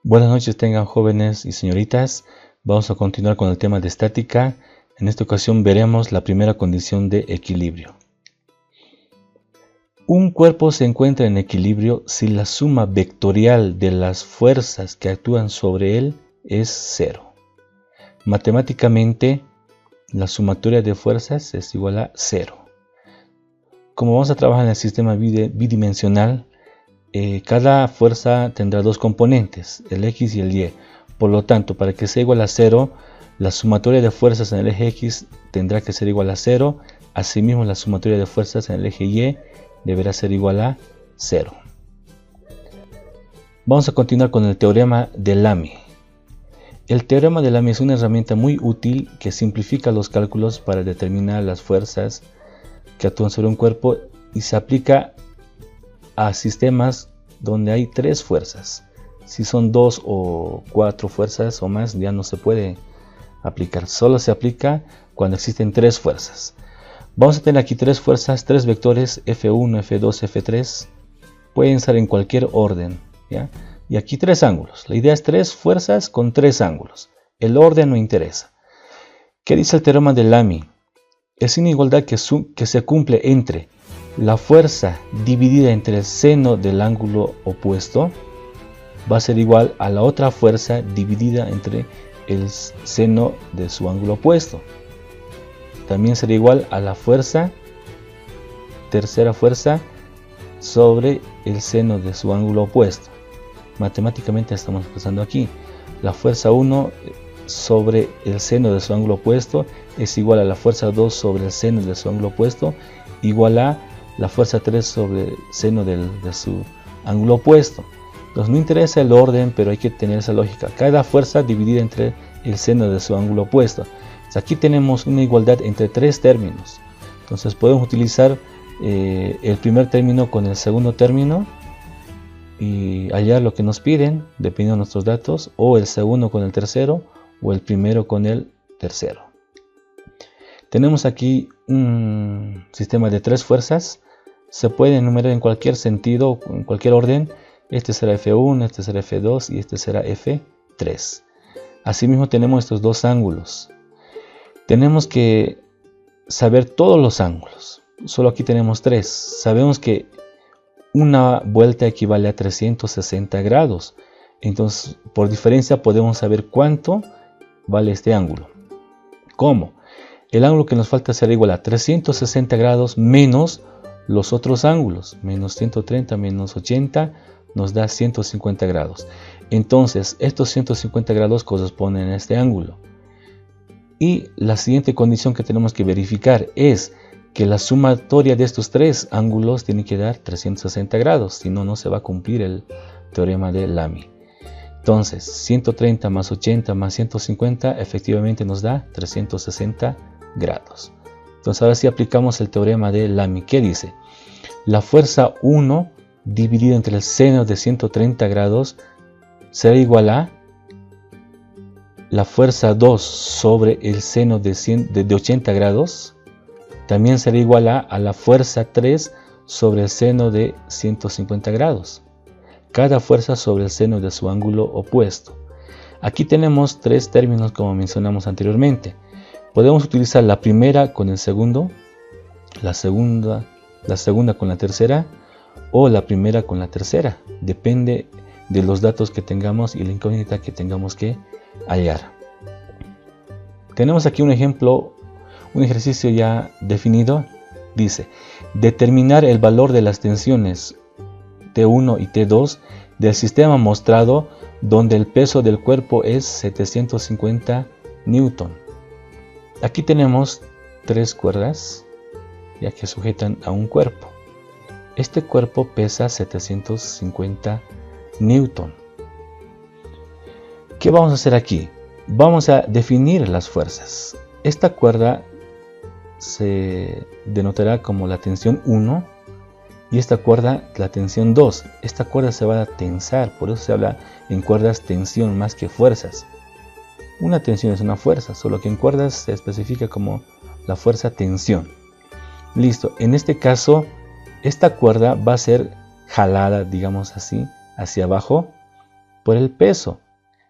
Buenas noches tengan jóvenes y señoritas. Vamos a continuar con el tema de estática. En esta ocasión veremos la primera condición de equilibrio. Un cuerpo se encuentra en equilibrio si la suma vectorial de las fuerzas que actúan sobre él es cero. Matemáticamente, la sumatoria de fuerzas es igual a cero. Como vamos a trabajar en el sistema bidimensional, cada fuerza tendrá dos componentes, el X y el Y. Por lo tanto, para que sea igual a 0, la sumatoria de fuerzas en el eje X tendrá que ser igual a 0. Asimismo, la sumatoria de fuerzas en el eje Y deberá ser igual a 0. Vamos a continuar con el teorema de Lamy. El teorema de Lamy es una herramienta muy útil que simplifica los cálculos para determinar las fuerzas que actúan sobre un cuerpo y se aplica a sistemas donde hay tres fuerzas. Si son 2 o 4 fuerzas o más, ya no se puede aplicar. Solo se aplica cuando existen tres fuerzas. Vamos a tener aquí tres fuerzas, tres vectores, F1, F2, F3. Pueden estar en cualquier orden, ¿ya? Y aquí tres ángulos. La idea es tres fuerzas con tres ángulos. El orden no interesa. ¿Qué dice el teorema de Lamy? Es una igualdad que se cumple entre la fuerza dividida entre el seno del ángulo opuesto va a ser igual a la otra fuerza dividida entre el seno de su ángulo opuesto. También será igual a la fuerza, tercera fuerza, sobre el seno de su ángulo opuesto. Matemáticamente estamos expresando aquí. La fuerza 1 sobre el seno de su ángulo opuesto es igual a la fuerza 2 sobre el seno de su ángulo opuesto, igual a la fuerza 3 sobre el seno de su ángulo opuesto. Entonces no interesa el orden, pero hay que tener esa lógica. Cada fuerza dividida entre el seno de su ángulo opuesto. Entonces, aquí tenemos una igualdad entre tres términos. Entonces podemos utilizar el primer término con el segundo término y hallar lo que nos piden, dependiendo de nuestros datos, o el segundo con el tercero, o el primero con el tercero. Tenemos aquí un sistema de tres fuerzas. Se puede enumerar en cualquier sentido, en cualquier orden. Este será F1, este será F2 y este será F3. Asimismo tenemos estos dos ángulos. Tenemos que saber todos los ángulos. Solo aquí tenemos tres. Sabemos que una vuelta equivale a 360 grados. Entonces, por diferencia podemos saber cuánto vale este ángulo. ¿Cómo? El ángulo que nos falta será igual a 360 grados menos los otros ángulos. Menos 130 menos 80 nos da 150 grados. Entonces, estos 150 grados corresponden a este ángulo. Y la siguiente condición que tenemos que verificar es que la sumatoria de estos tres ángulos tiene que dar 360 grados. Si no, no se va a cumplir el teorema de Lamy. Entonces, 130 más 80 más 150 efectivamente nos da 360 grados. Entonces, ahora sí aplicamos el teorema de Lamy. ¿Qué dice? La fuerza 1 dividida entre el seno de 130 grados será igual a la fuerza 2 sobre el seno de 80 grados. También será igual a la fuerza 3 sobre el seno de 150 grados. Cada fuerza sobre el seno de su ángulo opuesto. Aquí tenemos tres términos como mencionamos anteriormente. Podemos utilizar la primera con el segundo, la segunda con la tercera o la primera con la tercera. Depende de los datos que tengamos y la incógnita que tengamos que hallar. Tenemos aquí un ejemplo, un ejercicio ya definido. Dice, determinar el valor de las tensiones T1 y T2 del sistema mostrado donde el peso del cuerpo es 750 Newton. Aquí tenemos tres cuerdas ya que sujetan a un cuerpo. Este cuerpo pesa 750 Newton. ¿Qué vamos a hacer aquí? Vamos a definir las fuerzas. Esta cuerda se denotará como la tensión 1 y esta cuerda la tensión 2. Esta cuerda se va a tensar, por eso se habla en cuerdas tensión más que fuerzas. Una tensión es una fuerza, solo que en cuerdas se especifica como la fuerza tensión. Listo, en este caso esta cuerda va a ser jalada, digamos así, hacia abajo por el peso.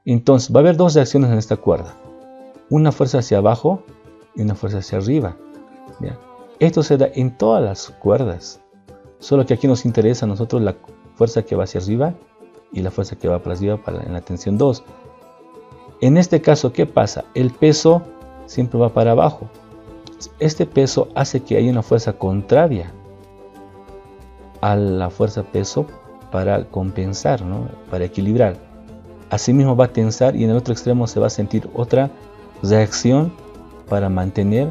Entonces va a haber dos reacciones en esta cuerda. Una fuerza hacia abajo y una fuerza hacia arriba. ¿Ya? Esto se da en todas las cuerdas. Solo que aquí nos interesa a nosotros la fuerza que va hacia arriba y la fuerza que va para arriba en la tensión 2. En este caso, ¿qué pasa? El peso siempre va para abajo. Este peso hace que haya una fuerza contraria a la fuerza peso para compensar, ¿no? Para equilibrar. Asimismo va a tensar y en el otro extremo se va a sentir otra reacción para mantener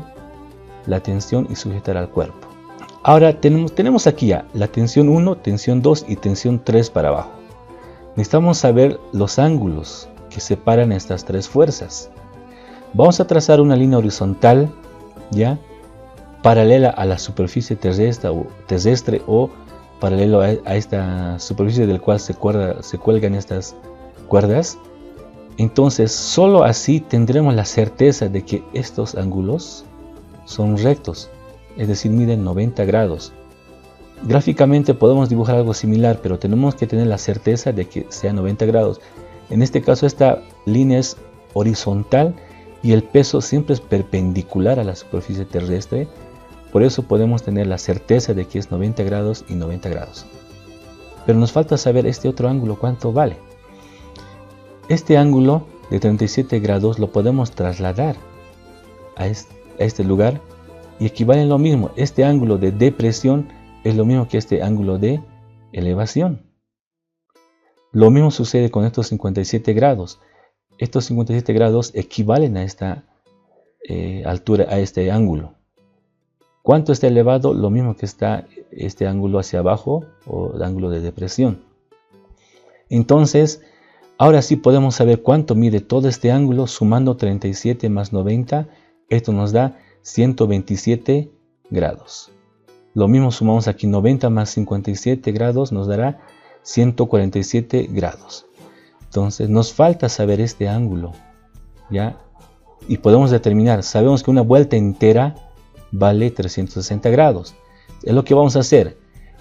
la tensión y sujetar al cuerpo. Ahora tenemos aquí ya la tensión 1, tensión 2 y tensión 3 para abajo. Necesitamos saber los ángulos que separan estas tres fuerzas. Vamos a trazar una línea horizontal, ¿ya? Paralela a la superficie terrestre o paralelo a esta superficie del cual se cuelgan estas cuerdas. Entonces solo así tendremos la certeza de que estos ángulos son rectos, es decir, miden 90 grados. Gráficamente podemos dibujar algo similar, pero tenemos que tener la certeza de que sea 90 grados. En este caso esta línea es horizontal y el peso siempre es perpendicular a la superficie terrestre. Por eso podemos tener la certeza de que es 90 grados y 90 grados. Pero nos falta saber este otro ángulo, ¿cuánto vale? Este ángulo de 37 grados lo podemos trasladar a este lugar y equivale lo mismo. Este ángulo de depresión es lo mismo que este ángulo de elevación. Lo mismo sucede con estos 57 grados. Estos 57 grados equivalen a esta altura, a este ángulo. ¿Cuánto está elevado? Lo mismo que está este ángulo hacia abajo o el ángulo de depresión. Entonces, ahora sí podemos saber cuánto mide todo este ángulo sumando 37 más 90. Esto nos da 127 grados. Lo mismo sumamos aquí 90 más 57 grados nos dará 147 grados. Entonces nos falta saber este ángulo, ¿ya? Y podemos determinar, sabemos que una vuelta entera vale 360 grados. Es lo que vamos a hacer.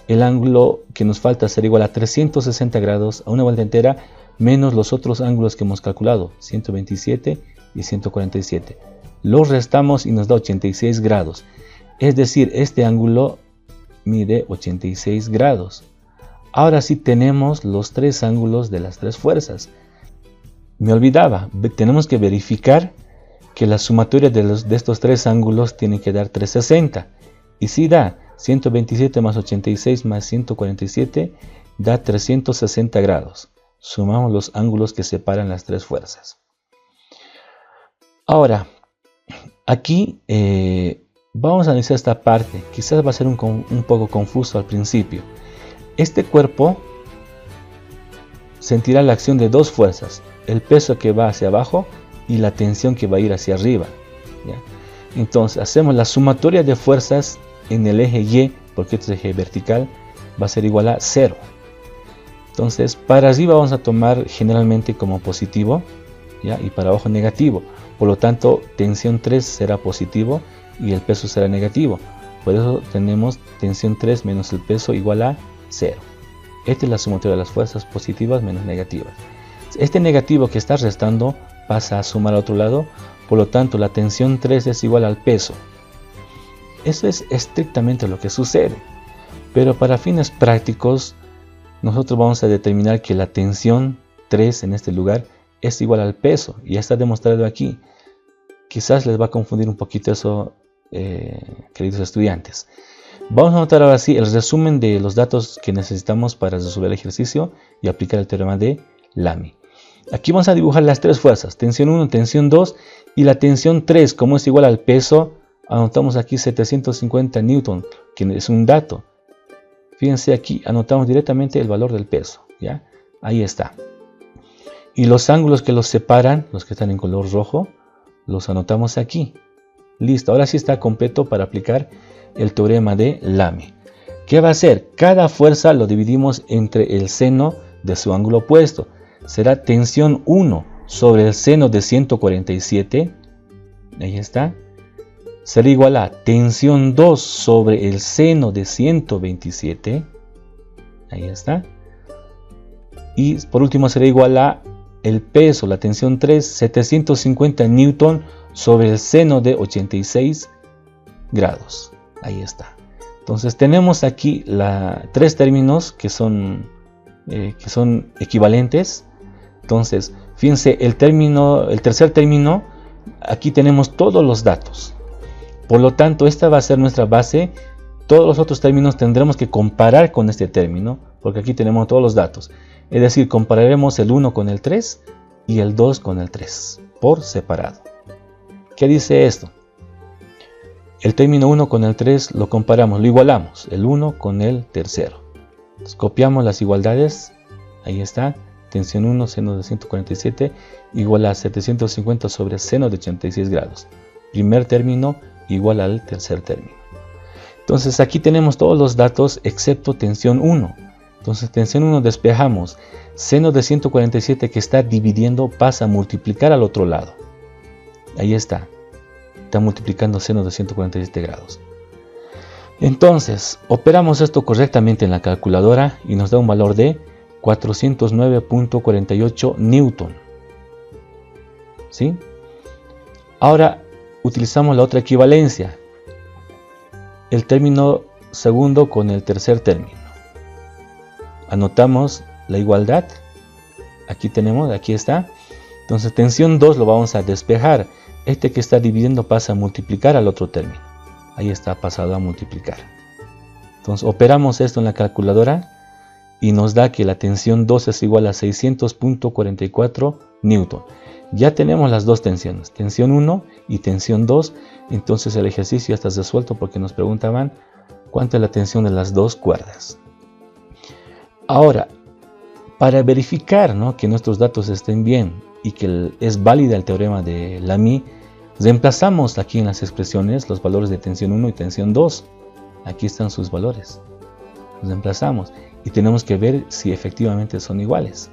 El ángulo que nos falta será igual a 360 grados a una vuelta entera menos los otros ángulos que hemos calculado, 127 y 147. Los restamos y nos da 86 grados. Es decir, este ángulo mide 86 grados. Ahora sí tenemos los tres ángulos de las tres fuerzas. Me olvidaba, tenemos que verificar que la sumatoria de estos tres ángulos tiene que dar 360. Y si da 127 más 86 más 147, da 360 grados. Sumamos los ángulos que separan las tres fuerzas. Ahora, aquí vamos a analizar esta parte. Quizás va a ser un poco confuso al principio. Este cuerpo sentirá la acción de dos fuerzas, el peso que va hacia abajo y la tensión que va a ir hacia arriba, ¿ya? Entonces hacemos la sumatoria de fuerzas en el eje Y, porque este eje vertical va a ser igual a 0. Entonces para arriba vamos a tomar generalmente como positivo, ¿ya? Y para abajo negativo. Por lo tanto tensión 3 será positivo y el peso será negativo. Por eso tenemos tensión 3 menos el peso igual a 0. Esta es la sumatoria de las fuerzas positivas menos negativas. Este negativo que está restando pasa a sumar al otro lado, por lo tanto la tensión 3 es igual al peso. Eso es estrictamente lo que sucede, pero para fines prácticos nosotros vamos a determinar que la tensión 3 en este lugar es igual al peso, y ya está demostrado aquí. Quizás les va a confundir un poquito eso, queridos estudiantes. Vamos a notar ahora sí el resumen de los datos que necesitamos para resolver el ejercicio y aplicar el teorema de Lamy. Aquí vamos a dibujar las tres fuerzas, tensión 1, tensión 2 y la tensión 3, como es igual al peso, anotamos aquí 750 newton, que es un dato. Fíjense aquí, anotamos directamente el valor del peso, ¿ya? Ahí está. Y los ángulos que los separan, los que están en color rojo, los anotamos aquí. Listo, ahora sí está completo para aplicar el teorema de Lamy. ¿Qué va a hacer? Cada fuerza lo dividimos entre el seno de su ángulo opuesto. Será tensión 1 sobre el seno de 147. Ahí está. Será igual a tensión 2 sobre el seno de 127. Ahí está. Y por último será igual a el peso, la tensión 3, 750 newton sobre el seno de 86 grados. Ahí está. Entonces tenemos aquí tres términos que son equivalentes. Entonces, fíjense, el tercer término, aquí tenemos todos los datos. Por lo tanto, esta va a ser nuestra base. Todos los otros términos tendremos que comparar con este término, porque aquí tenemos todos los datos. Es decir, compararemos el 1 con el 3 y el 2 con el 3, por separado. ¿Qué dice esto? El término 1 con el 3 lo comparamos, lo igualamos, el 1 con el tercero. Entonces, copiamos las igualdades, ahí está, tensión 1, seno de 147, igual a 750 sobre seno de 86 grados. Primer término igual al tercer término. Entonces aquí tenemos todos los datos excepto tensión 1. Entonces tensión 1 despejamos, seno de 147 que está dividiendo pasa a multiplicar al otro lado. Ahí está multiplicando seno de 147 grados. Entonces, operamos esto correctamente en la calculadora y nos da un valor de 409.48 newton. ¿Sí? Ahora utilizamos la otra equivalencia, el término segundo con el tercer término. Anotamos la igualdad. Aquí está. Entonces, tensión 2 lo vamos a despejar. Este que está dividiendo pasa a multiplicar al otro término. Ahí está, pasado a multiplicar. Entonces operamos esto en la calculadora y nos da que la tensión 2 es igual a 600.44 newton. Ya tenemos las dos tensiones, tensión 1 y tensión 2. Entonces el ejercicio ya está resuelto porque nos preguntaban cuánto es la tensión de las dos cuerdas. Ahora, para verificar, ¿no?, que nuestros datos estén bien y que es válida el teorema de Lamy, reemplazamos aquí en las expresiones los valores de tensión 1 y tensión 2. Aquí están sus valores. Los reemplazamos y tenemos que ver si efectivamente son iguales.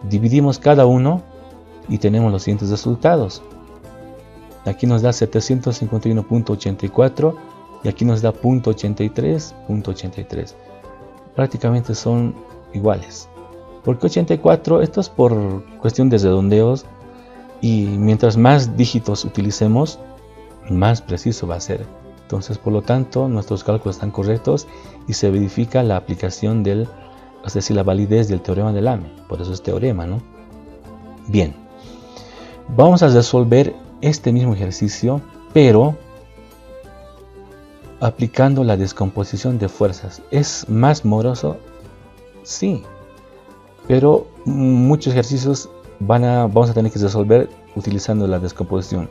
Dividimos cada uno y tenemos los siguientes resultados. Aquí nos da 751.84 y aquí nos da 0.83. Prácticamente son iguales. ¿Por qué 84? Esto es por cuestión de redondeos y mientras más dígitos utilicemos, más preciso va a ser. Entonces, por lo tanto, nuestros cálculos están correctos y se verifica la aplicación es decir, la validez del teorema de Lamy. Por eso es teorema, ¿no? Bien, vamos a resolver este mismo ejercicio, pero aplicando la descomposición de fuerzas. ¿Es más moroso? Sí. Pero muchos ejercicios vamos a tener que resolver utilizando la descomposición.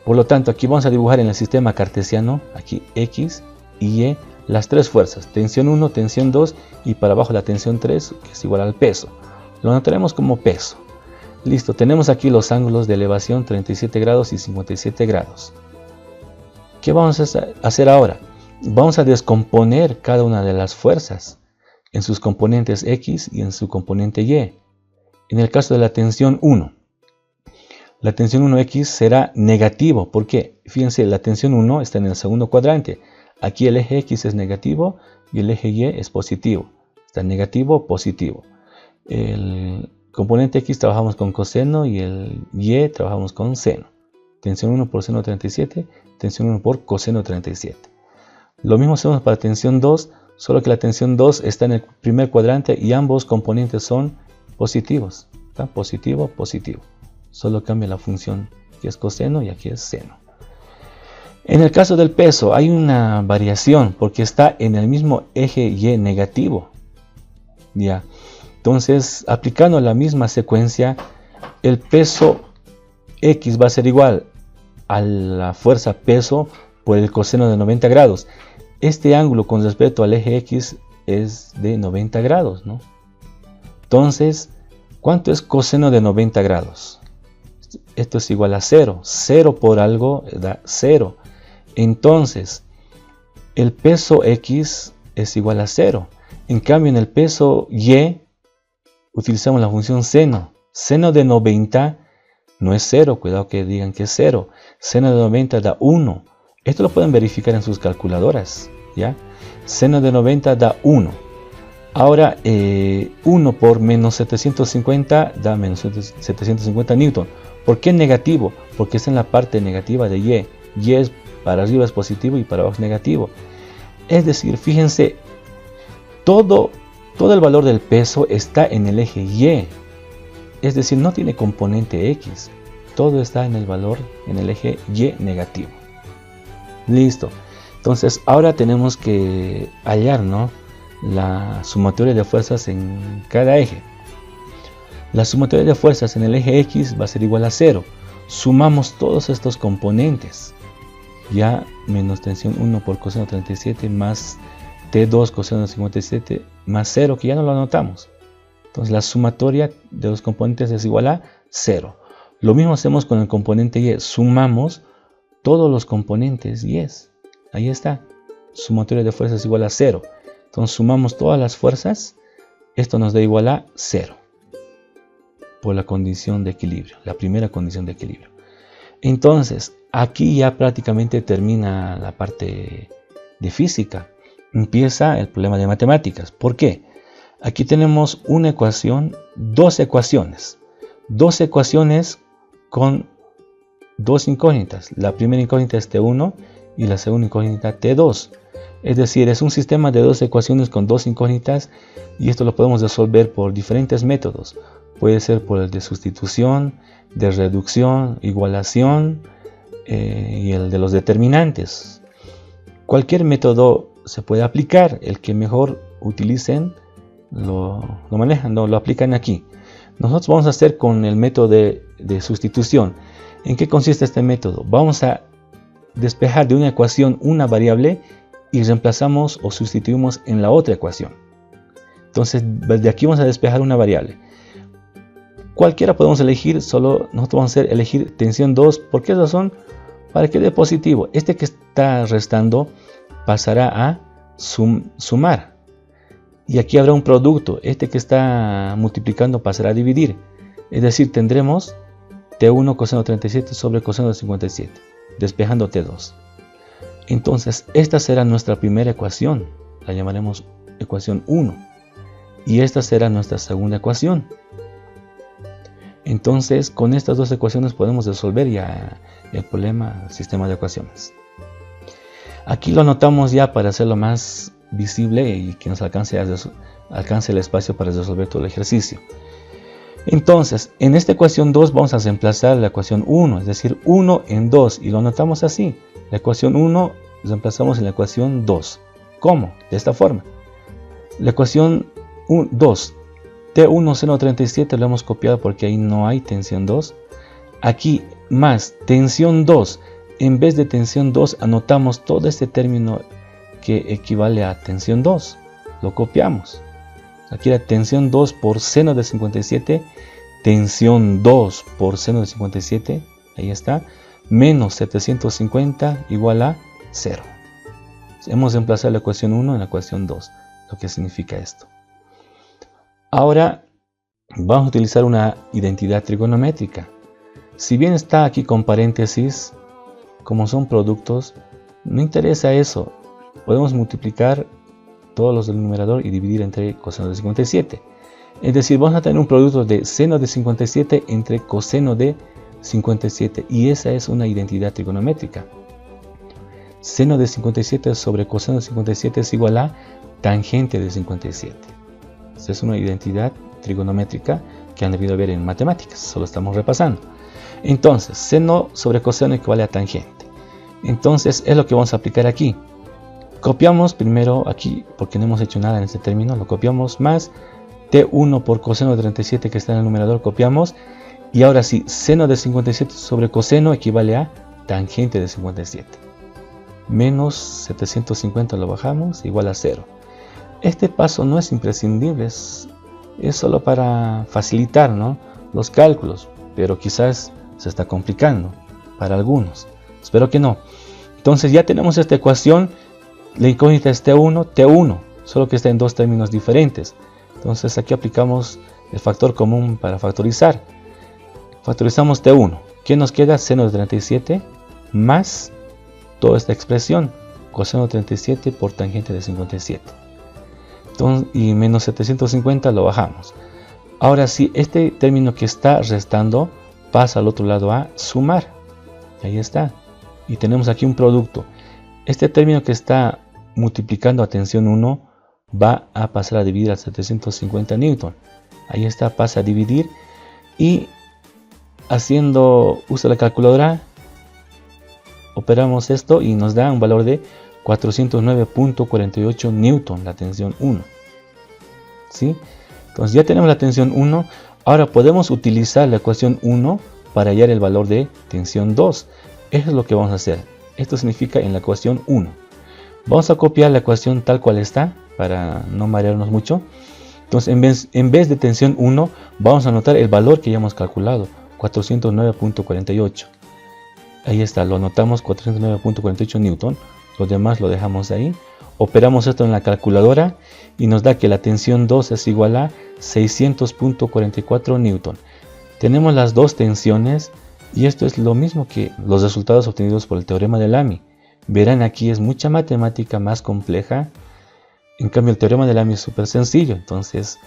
Por lo tanto, aquí vamos a dibujar en el sistema cartesiano, aquí X y Y, las tres fuerzas. Tensión 1, tensión 2 y para abajo la tensión 3, que es igual al peso. Lo anotaremos como peso. Listo, tenemos aquí los ángulos de elevación 37 grados y 57 grados. ¿Qué vamos a hacer ahora? Vamos a descomponer cada una de las fuerzas en sus componentes X y en su componente Y. En el caso de la tensión 1, la tensión 1X será negativo. ¿Por qué? Fíjense, la tensión 1 está en el segundo cuadrante. Aquí el eje X es negativo y el eje Y es positivo. Está negativo, positivo. El componente X trabajamos con coseno y el Y trabajamos con seno. Tensión 1 por seno 37, tensión 1 por coseno 37. Lo mismo hacemos para tensión 2, solo que la tensión 2 está en el primer cuadrante y ambos componentes son positivos. ¿Está? Positivo, positivo. Solo cambia la función, que es coseno y aquí es seno. En el caso del peso hay una variación porque está en el mismo eje Y negativo. ¿Ya? Entonces, aplicando la misma secuencia, el peso X va a ser igual a la fuerza peso por el coseno de 90 grados. Este ángulo con respecto al eje X es de 90 grados, ¿no? Entonces, ¿cuánto es coseno de 90 grados? Esto es igual a 0. 0 por algo da 0. Entonces, el peso X es igual a 0. En cambio, en el peso Y, utilizamos la función seno. Seno de 90 no es 0, cuidado que digan que es 0. Seno de 90 da 1. Esto lo pueden verificar en sus calculadoras, ¿ya? Seno de 90 da 1. Ahora 1 por menos 750 da menos 750 newton. ¿Por qué negativo? Porque está en la parte negativa de Y. Y es para arriba es positivo y para abajo es negativo. Es decir, fíjense, todo el valor del peso está en el eje Y. Es decir, no tiene componente X. Todo está en el valor, en el eje Y negativo. Listo. Entonces, ahora tenemos que hallar, ¿no?, la sumatoria de fuerzas en cada eje. La sumatoria de fuerzas en el eje X va a ser igual a 0. Sumamos todos estos componentes. Ya menos tensión 1 por coseno 37 más T2 coseno 57 más 0, que ya no lo anotamos. Entonces la sumatoria de los componentes es igual a 0. Lo mismo hacemos con el componente Y. Sumamos todos los componentes Y. Ahí está. Sumatoria de fuerzas es igual a 0. Entonces sumamos todas las fuerzas. Esto nos da igual a 0. Por la condición de equilibrio. La primera condición de equilibrio. Entonces, aquí ya prácticamente termina la parte de física. Empieza el problema de matemáticas. ¿Por qué? Aquí tenemos una ecuación, dos ecuaciones. Dos ecuaciones con dos incógnitas. La primera incógnita es T1 y la segunda incógnita T2. Es decir, es un sistema de dos ecuaciones con dos incógnitas y esto lo podemos resolver por diferentes métodos. Puede ser por el de sustitución, de reducción, igualación y el de los determinantes. Cualquier método se puede aplicar, el que mejor utilicen lo manejan, lo aplican aquí. Nosotros vamos a hacer con el método de sustitución. ¿En qué consiste este método? Vamos a despejar de una ecuación una variable y reemplazamos o sustituimos en la otra ecuación. Entonces, de aquí vamos a despejar una variable. Cualquiera podemos elegir, solo nosotros vamos a elegir tensión 2. ¿Por qué razón? Para que dé positivo. Este que está restando pasará a sumar. Y aquí habrá un producto. Este que está multiplicando pasará a dividir. Es decir, tendremos T1 coseno 37 sobre coseno de 57. Despejando T2. Entonces, esta será nuestra primera ecuación. La llamaremos ecuación 1. Y esta será nuestra segunda ecuación. Entonces, con estas dos ecuaciones podemos resolver ya el problema, el sistema de ecuaciones. Aquí lo anotamos ya para hacerlo más visible y que nos alcance el espacio para resolver todo el ejercicio. Entonces, en esta ecuación 2 vamos a reemplazar la ecuación 1, es decir, 1 en 2, y lo anotamos así. La ecuación 1 reemplazamos en la ecuación 2. ¿Cómo? De esta forma. La ecuación 2, T1 seno 37 lo hemos copiado porque ahí no hay tensión 2. Aquí más tensión 2. En vez de tensión 2 anotamos todo este término que equivale a tensión 2. Lo copiamos. Aquí era tensión 2 por seno de 57. Tensión 2 por seno de 57. Ahí está. Menos 750 igual a 0. Hemos reemplazado la ecuación 1 en la ecuación 2. Lo que significa esto. Ahora vamos a utilizar una identidad trigonométrica. Si bien está aquí con paréntesis, como son productos, no interesa eso. Podemos multiplicar todos los del numerador y dividir entre coseno de 57. Es decir, vamos a tener un producto de seno de 57 entre coseno de 57. Y esa es una identidad trigonométrica. Seno de 57 sobre coseno de 57 es igual a tangente de 57. Esta es una identidad trigonométrica que han debido ver en matemáticas. Solo estamos repasando. Entonces, seno sobre coseno equivale a tangente. Entonces, es lo que vamos a aplicar aquí. Copiamos primero aquí, porque no hemos hecho nada en este término, lo copiamos más T1 por coseno de 37 que está en el numerador, copiamos. Y ahora sí, seno de 57 sobre coseno equivale a tangente de 57. Menos 750 lo bajamos, igual a 0. Este paso no es imprescindible, es solo para facilitar, ¿no?, los cálculos, pero quizás se está complicando para algunos. Espero que no. Entonces ya tenemos esta ecuación. La incógnita es T1, solo que está en dos términos diferentes. Entonces aquí aplicamos el factor común para factorizar. Factorizamos T1. ¿Qué nos queda? Seno de 37 más toda esta expresión, coseno de 37 por tangente de 57. Entonces, y menos 750 lo bajamos. Ahora sí, este término que está restando pasa al otro lado a sumar. Ahí está. Y tenemos aquí un producto. Este término que está multiplicando a tensión 1 va a pasar a dividir a 750 newton. Ahí está, pasa a dividir. Y haciendo uso de la calculadora, operamos esto y nos da un valor de 409.48 newton, la tensión 1. ¿Sí? Entonces ya tenemos la tensión 1. Ahora podemos utilizar la ecuación 1 para hallar el valor de tensión 2. Eso es lo que vamos a hacer. Esto significa en la ecuación 1. Vamos a copiar la ecuación tal cual está para no marearnos mucho. Entonces en vez de tensión 1 vamos a anotar el valor que ya hemos calculado, 409.48. Ahí está, lo anotamos, 409.48 newton. Lo demás lo dejamos ahí. Operamos esto en la calculadora y nos da que la tensión 2 es igual a 600.44 newton. Tenemos las dos tensiones y esto es lo mismo que los resultados obtenidos por el teorema de Lamy. Verán, aquí es mucha matemática más compleja. En cambio el teorema de Lamy es súper sencillo. Entonces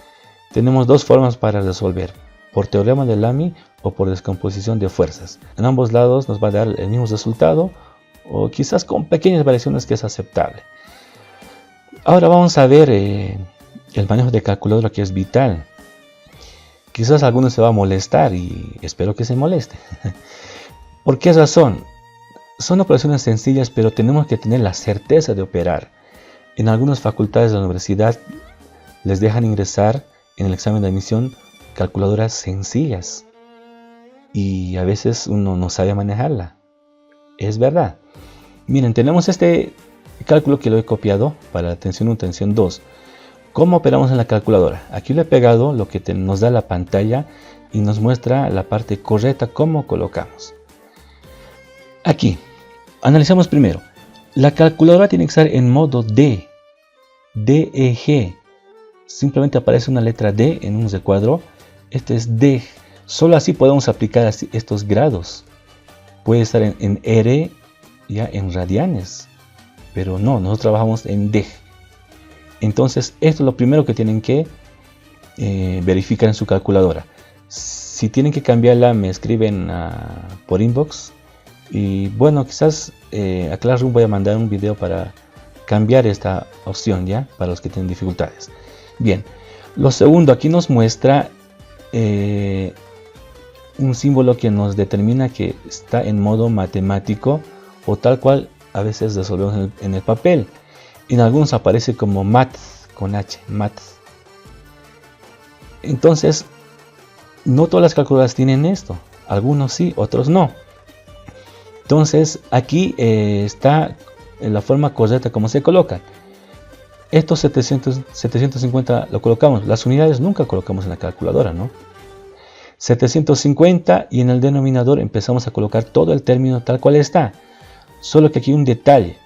tenemos dos formas para resolver: por teorema de Lamy o por descomposición de fuerzas. En ambos lados nos va a dar el mismo resultado, o quizás con pequeñas variaciones que es aceptable. Ahora vamos a ver el manejo de calculadora, que es vital. Quizás alguno se va a molestar y espero que se moleste. ¿Por qué razón? Son operaciones sencillas, pero tenemos que tener la certeza de operar. En algunas facultades de la universidad les dejan ingresar en el examen de admisión calculadoras sencillas y a veces uno no sabe manejarla. Es verdad. Miren, tenemos este cálculo que lo he copiado para la tensión 1, tensión 2. ¿Cómo operamos en la calculadora? Aquí lo he pegado, lo que nos da la pantalla y nos muestra la parte correcta, cómo colocamos. Aquí, analizamos primero. La calculadora tiene que estar en modo D, DEG. Simplemente aparece una letra D en un recuadro. Este es D. Solo así podemos aplicar estos grados. Puede estar en R, ya en radianes, pero no, nosotros trabajamos en DEG. Entonces esto es lo primero que tienen que verificar en su calculadora. Si tienen que cambiarla, me escriben por inbox. Y bueno, quizás a Classroom voy a mandar un video para cambiar esta opción, ya, para los que tienen dificultades. Bien, lo segundo, aquí nos muestra un símbolo que nos determina que está en modo matemático, o tal cual a veces resolvemos en el papel. En algunos aparece como math, con H, math. Entonces, no todas las calculadoras tienen esto. Algunos sí, otros no. Entonces, aquí está en la forma correcta como se colocan. Estos 750 lo colocamos. Las unidades nunca colocamos en la calculadora, ¿no? 750, y en el denominador empezamos a colocar todo el término tal cual está. Solo que aquí hay un detalle.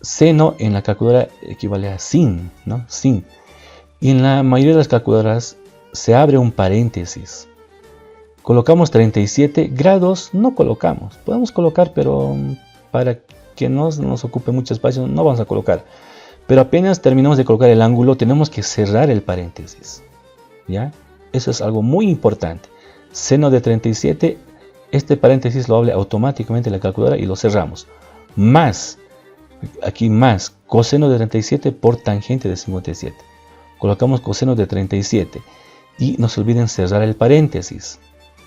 Seno en la calculadora equivale a sin, ¿no? Sin. Y en la mayoría de las calculadoras se abre un paréntesis. Colocamos 37 grados, no colocamos. Podemos colocar, pero para que no nos ocupe mucho espacio no vamos a colocar. Pero apenas terminamos de colocar el ángulo, tenemos que cerrar el paréntesis. ¿Ya? Eso es algo muy importante. Seno de 37, este paréntesis lo abre automáticamente la calculadora y lo cerramos. Más, aquí más, coseno de 37 por tangente de 57. Colocamos coseno de 37 y no se olviden cerrar el paréntesis.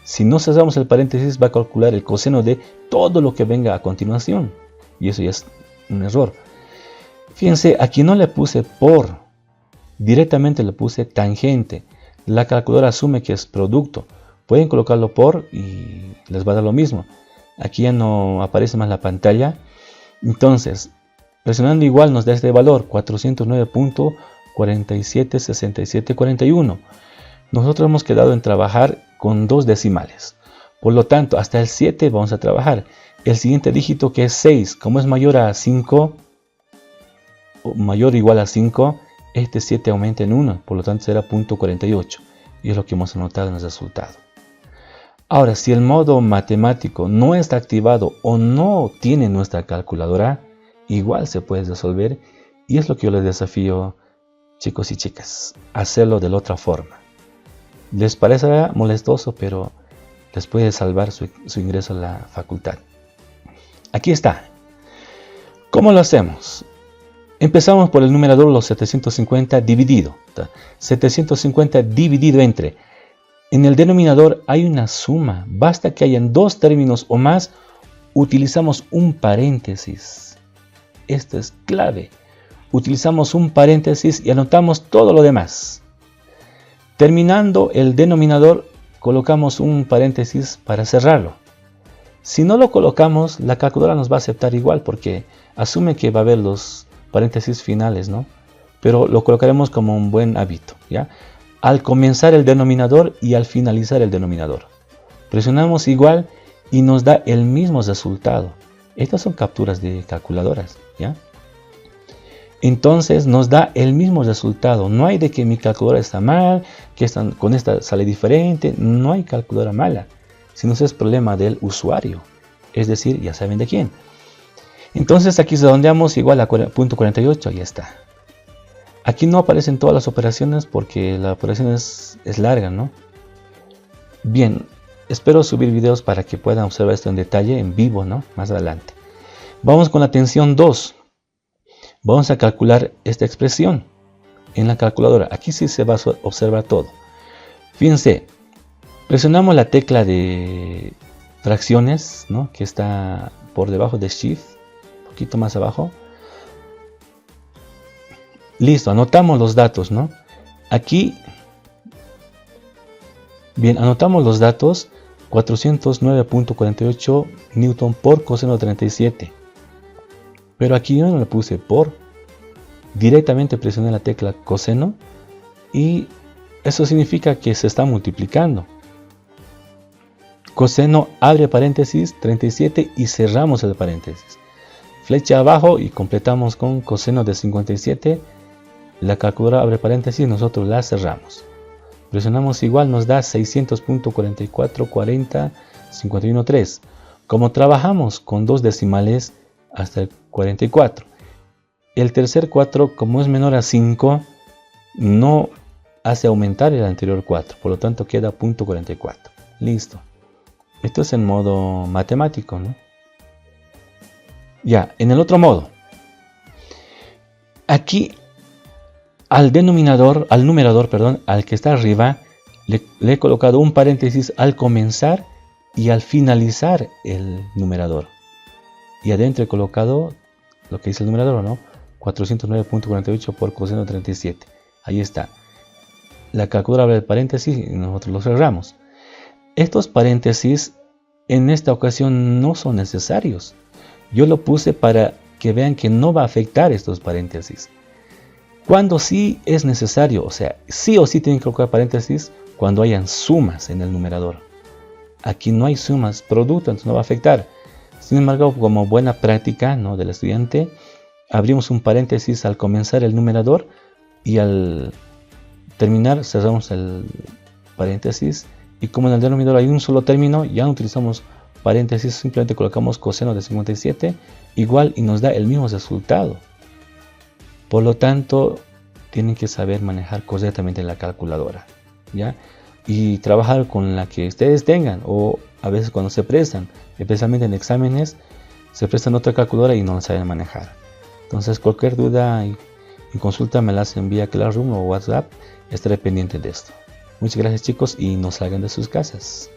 Si no cerramos el paréntesis, va a calcular el coseno de todo lo que venga a continuación. Y eso ya es un error. Fíjense, aquí no le puse por, directamente le puse tangente. La calculadora asume que es producto. Pueden colocarlo por y les va a dar lo mismo. Aquí ya no aparece más la pantalla. Entonces, presionando igual nos da este valor, 409.476741. Nosotros hemos quedado en trabajar con dos decimales. Por lo tanto, hasta el 7 vamos a trabajar. El siguiente dígito, que es 6, como es mayor a 5, o mayor o igual a 5, este 7 aumenta en 1, por lo tanto será 0.48. Y es lo que hemos anotado en el resultado. Ahora, si el modo matemático no está activado o no tiene nuestra calculadora, igual se puede resolver, y es lo que yo les desafío chicos y chicas, hacerlo de la otra forma. Les parecerá molestoso, pero les puede salvar su ingreso a la facultad. Aquí está. ¿Cómo lo hacemos? Empezamos por el numerador, los 750 dividido. 750 dividido entre. En el denominador hay una suma. Basta que hayan dos términos o más, utilizamos un paréntesis. Esto es clave. Utilizamos un paréntesis y anotamos todo lo demás. Terminando el denominador, colocamos un paréntesis para cerrarlo. Si no lo colocamos, la calculadora nos va a aceptar igual porque asume que va a haber los paréntesis finales, ¿no? Pero lo colocaremos como un buen hábito, ¿ya? Al comenzar el denominador y al finalizar el denominador. Presionamos igual y nos da el mismo resultado. Estas son capturas de calculadoras, ¿ya? Entonces nos da el mismo resultado. No hay de que mi calculadora está mal, que con esta sale diferente. No hay calculadora mala, sino es problema del usuario. Es decir, ya saben de quién. Entonces aquí redondeamos igual a punto 48, ahí está. Aquí no aparecen todas las operaciones porque la operación es larga, ¿no? Bien, espero subir videos para que puedan observar esto en detalle, en vivo, ¿no? Más adelante. Vamos con la tensión 2. Vamos a calcular esta expresión en la calculadora. Aquí sí se va a observar todo. Fíjense, presionamos la tecla de fracciones, ¿no? Que está por debajo de Shift, un poquito más abajo. Listo, anotamos los datos, ¿no? Aquí, bien, anotamos los datos. 409.48 Newton por coseno de 37. Pero aquí yo no le puse por. Directamente presioné la tecla coseno. Y eso significa que se está multiplicando. Coseno, abre paréntesis, 37 y cerramos el paréntesis. Flecha abajo y completamos con coseno de 57. La calculadora abre paréntesis, nosotros la cerramos. Presionamos igual, nos da 600.4440 51.3. Como trabajamos con dos decimales hasta el 44, el tercer 4, como es menor a 5, no hace aumentar el anterior 4, por lo tanto queda punto 44. Listo. Esto es en modo matemático, ¿no? Ya, en el otro modo. Aquí al numerador, al que está arriba, le he colocado un paréntesis al comenzar y al finalizar el numerador. Y adentro he colocado lo que dice el numerador, ¿no? 409.48 por coseno de 37. Ahí está. La calculadora abre el paréntesis y nosotros lo cerramos. Estos paréntesis en esta ocasión no son necesarios. Yo lo puse para que vean que no va a afectar estos paréntesis. Cuando sí es necesario, o sea, sí o sí tienen que colocar paréntesis cuando hayan sumas en el numerador. Aquí no hay sumas, producto, entonces no va a afectar. Sin embargo, como buena práctica, ¿no?, del estudiante, abrimos un paréntesis al comenzar el numerador y al terminar cerramos el paréntesis. Y como en el denominador hay un solo término, ya no utilizamos paréntesis, simplemente colocamos coseno de 57 igual y nos da el mismo resultado. Por lo tanto, tienen que saber manejar correctamente la calculadora, ¿ya? Y trabajar con la que ustedes tengan, o a veces cuando se prestan, especialmente en exámenes, se prestan otra calculadora y no la saben manejar. Entonces, cualquier duda y consulta me las envía a Classroom o WhatsApp, estaré pendiente de esto. Muchas gracias, chicos, y no salgan de sus casas.